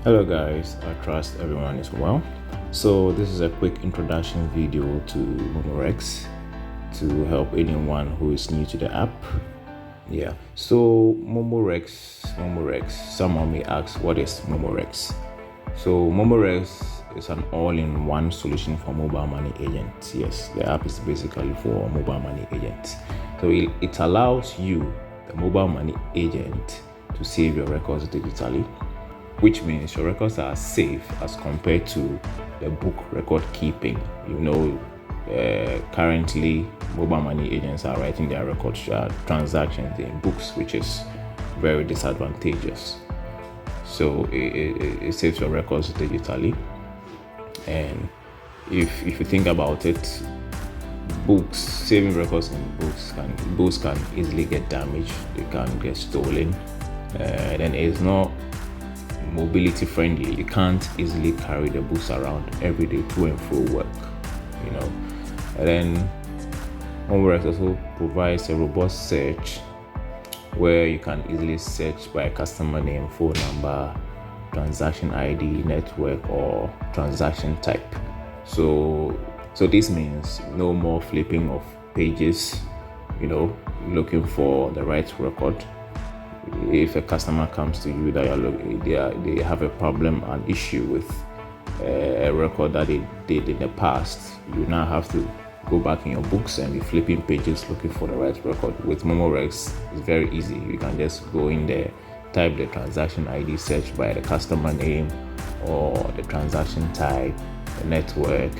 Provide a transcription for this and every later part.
Hello guys, I trust everyone is well. So this is a quick introduction video to MoMoRecs to help anyone who is new to the app. Yeah, so MoMoRecs, someone may ask, what is MoMoRecs? So MoMoRecs is an all-in-one solution for mobile money agents. Yes, the app is basically for mobile money agents. So it allows you, the mobile money agent, to save your records digitally, which means your records are safe as compared to the book record keeping. Currently mobile money agents are writing their records, transactions in books, which is very disadvantageous. So it saves your records digitally. And if you think about it, saving records in books can easily get damaged. They can get stolen. Then it's not mobility friendly. You can't easily carry the books around every day to and fro work, And then MoMoRecs also provides a robust search where you can easily search by customer name, phone number, transaction ID, network, or transaction type. So this means no more flipping of pages, looking for the right record. If a customer comes to you that they have a problem, an issue with a record that they did in the past, you now have to go back in your books and be flipping pages looking for the right record. With MoMoRecs, it's very easy. You can just go in there, type the transaction ID, search by the customer name or the transaction type, the network.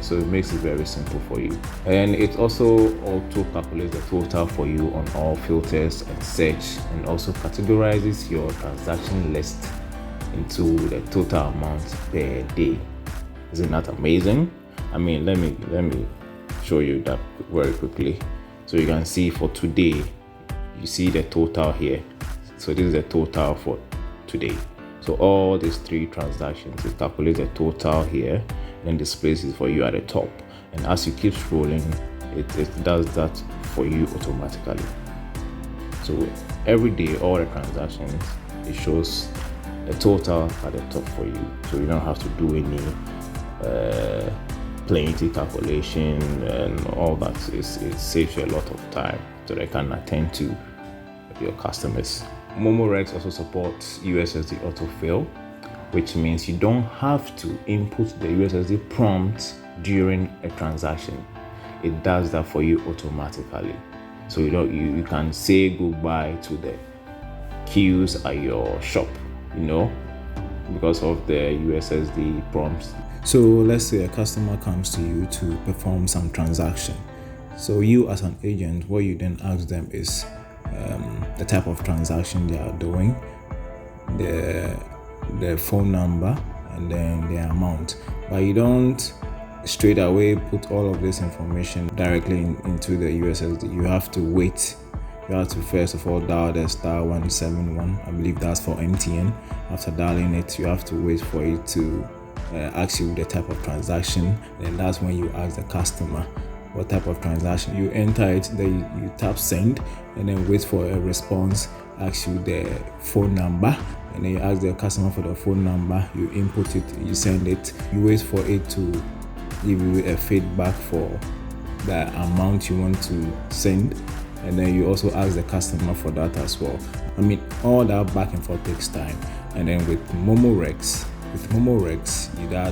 So it makes it very simple for you. And it also auto calculates the total for you on all filters and search, and also categorizes your transaction list into the total amount per day. Isn't that amazing? Let me show you that very quickly. So you can see for today, you see the total here. So this is the total for today. So all these three transactions, it calculates the total here, then displays it for you at the top. And as you keep scrolling, it does that for you automatically. So every day, all the transactions, it shows the total at the top for you. So you don't have to do any plenty calculation and all that. It saves you a lot of time so they can attend to your customers. MoMoRecs also supports USSD autofill, which means you don't have to input the USSD prompt during a transaction. It does that for you automatically. So you can say goodbye to the queues at your shop, because of the USSD prompts. So let's say a customer comes to you to perform some transaction. So you as an agent, what you then ask them is the type of transaction they are doing, the phone number, and then the amount. But you don't straight away put all of this information directly into the USSD. You have to wait. You have to first of all dial the *171. I believe that's for MTN. After dialing it, you have to wait for it to ask you the type of transaction. Then that's when you ask the customer what type of transaction. You enter it, then you tap send, and then wait for a response. Ask you the phone number, and then you ask the customer for the phone number. You input it, you send it. You wait for it to give you a feedback for the amount you want to send, and then you also ask the customer for that as well. All that back and forth takes time. And then with MoMoRecs,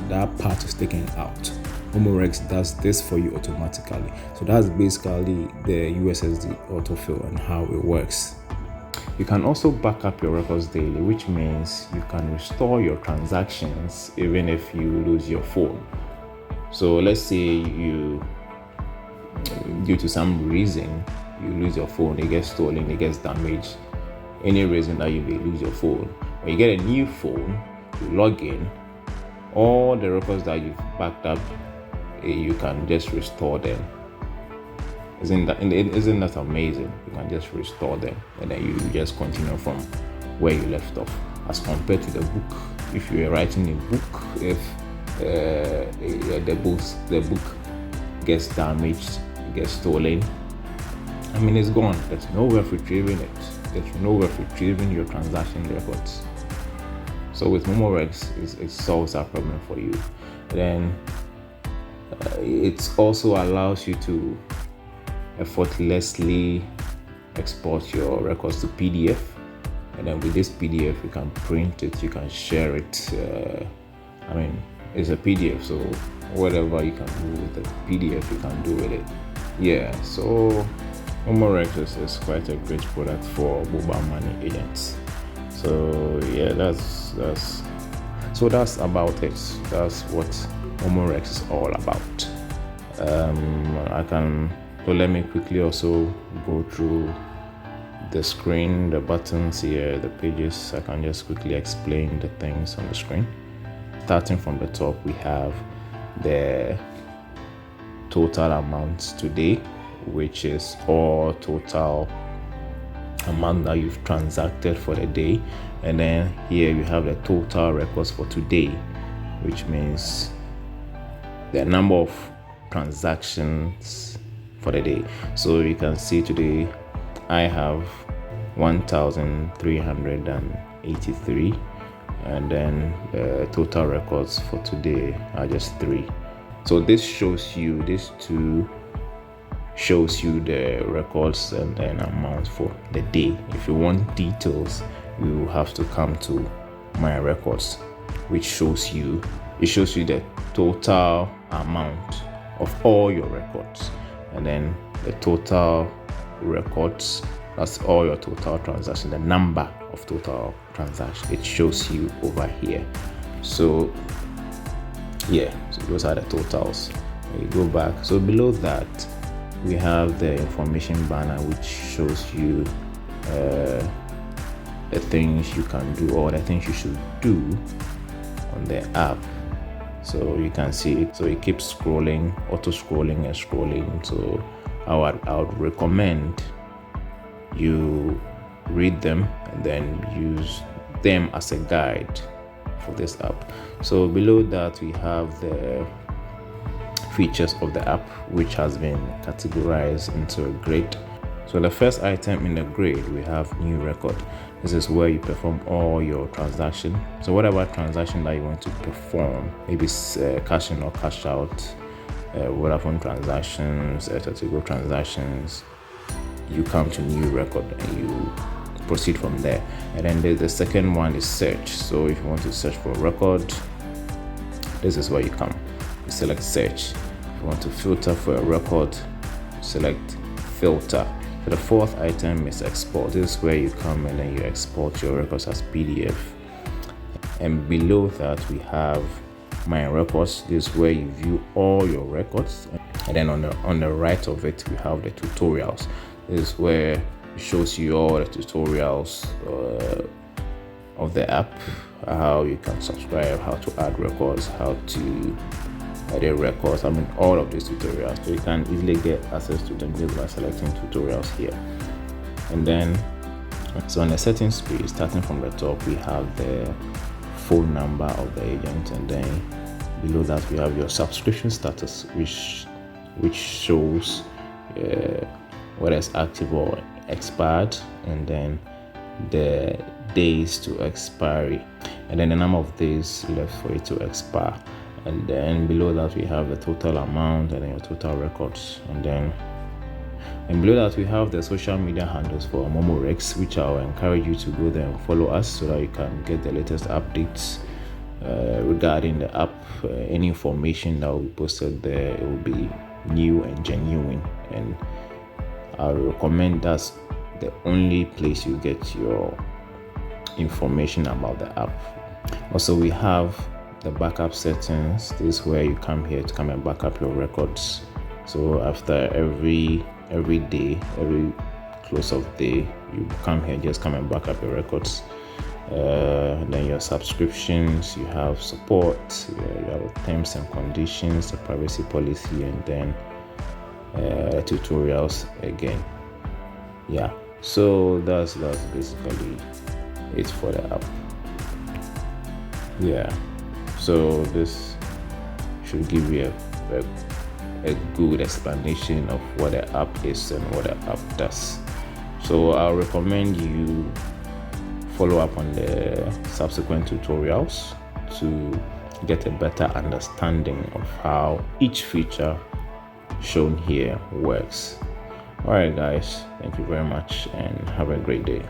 that part is taken out. MoMoRecs does this for you automatically. So that's basically the USSD autofill and how it works. You can also back up your records daily, which means you can restore your transactions even if you lose your phone. So let's say due to some reason, you lose your phone, it gets stolen, it gets damaged, any reason that you may lose your phone. When you get a new phone, you log in, all the records that you've backed up, you can just restore them. Isn't that amazing? You can just restore them, and then you just continue from where you left off. As compared to the book, if you are writing a book, if the book gets damaged, gets stolen, it's gone. There's no way of retrieving it. There's no way of retrieving your transaction records. So with MoMoRecs, it solves that problem for you. Then it also allows you to effortlessly export your records to PDF, and then with this PDF you can print it, you can share it. It's a PDF, so whatever you can do with the PDF you can do with it. Yeah, so MoMoRecs is quite a great product for mobile money agents. So yeah, that's about it. That's what MoMoRecs is all about. So let me quickly also go through the screen, the buttons here, the pages. I can just quickly explain the things on the screen. Starting from the top, we have the total amount today, which is all total amount that you've transacted for the day. And then here you have the total records for today, which means the number of transactions for the day. So you can see today I have 1,383, and then the total records for today are just 3. So this shows you, this two shows you the records and amount for the day. If you want details, you have to come to my records, which shows you the total amount of all your records, and then the total records, that's all your total transactions, the number of total transactions, it shows you over here. So yeah, so those are the totals. We go back, so below that we have the information banner, which shows you the things you can do or the things you should do on the app. So you can see it, so it keeps scrolling, auto scrolling and scrolling. So I would recommend you read them and then use them as a guide for this app. So below that we have the features of the app, which has been categorized into a grade. So the first item in the grade, we have new record. This is where you perform all your transactions. So whatever transaction that you want to perform, maybe cash in or cash out, Vodafone transactions, Airtel transactions, you come to new record and you proceed from there. And then the second one is search. So if you want to search for a record, this is where you come. You select search. If you want to filter for a record, select filter. So the fourth item is export. This is where you come and then you export your records as PDF. And below that we have my records. This is where you view all your records. And then on the right of it we have the tutorials. This is where it shows you all the tutorials of the app, how you can subscribe, how to add records, how to edit records. All of these tutorials, so you can easily get access to them just by selecting tutorials here. And then so on the settings page, starting from the top, we have the phone number of the agent, and then below that we have your subscription status, which shows whether it's active or expired, and then the days to expiry, and then the number of days left for it to expire. And then below that we have the total amount and then your total records. And below that we have the social media handles for MoMoRecs, which I'll encourage you to go there and follow us so that you can get the latest updates regarding the app. Any information that will be posted there, it will be new and genuine, and I recommend that's the only place you get your information about the app. Also, we have the backup settings. This is where you come here to come and back up your records. So after every day, every close of day, you come here, just come and back up your records. Then your subscriptions, you have support, you have terms and conditions, the privacy policy, and then tutorials again. Yeah, so that's basically it for the app. Yeah, so this should give you a good explanation of what the app is and what the app does. So I'll recommend you follow up on the subsequent tutorials to get a better understanding of how each feature shown here works. All right, guys, thank you very much and have a great day.